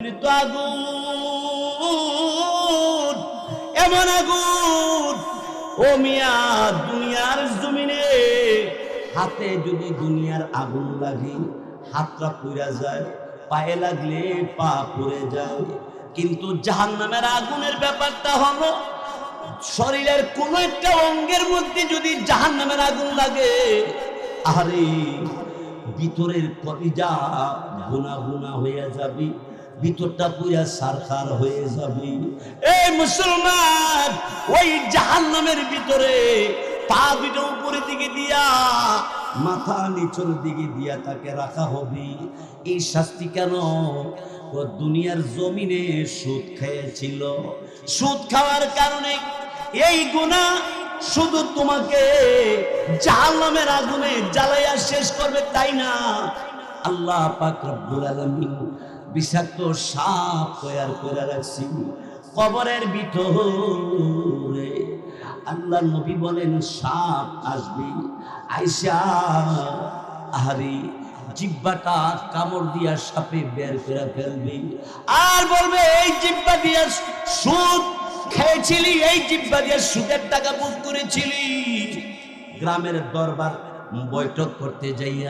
আগুন, এমন আগুন ও মিয়া, দুনিয়ার জমিনে হাতে যদি দুনিয়ার আগুন লাগে হাতটা পুড়ে যায়, পায়ে লাগলে পা পুড়ে যায়। কিন্তু জাহান্নামের আগুনের ব্যাপারটা হলো শরীরের কোন একটা অঙ্গের মধ্যে যদি জাহান্নামের আগুন লাগে, আরে ভিতরের কলিজা গুনা গুনা হয়ে যাবে, ভিতরটা পুরা সারখার হয়ে যাবে। এই মুসলমান, ওই জাহান্নামের ভিতরে পা দুটো উপরের দিকে দিয়া মাথা নিচের দিকে দিয়া তাকে রাখা হবে। এই শাস্তি কেন? ও দুনিয়ার জমিনে সুদ খেয়েছিল, সুদ খাওয়ার কারণে এই গুনাহ শুধু তোমাকে জাহান্নামের আগুনে জ্বালাইয়া শেষ করবে তাই না, আল্লাহ পাক রব্বুল আলামিন বিষাক্ত সাপ তৈরি করে রাখছি কবরের ভিতরে। আল্লাহ নবী বলেন সাপ আসবে, আয়েশা আহারি জিহ্বাটা কামড় দিয়া সাপে বের করে ফেলবে আর বলবে এই জিহ্বা দিয়া সুদ খেয়েছিলি, এই জিহ্বা দিয়ে সুদের টাকা বুক করেছিলি। গ্রামের দরবার বৈঠক করতে যাইয়া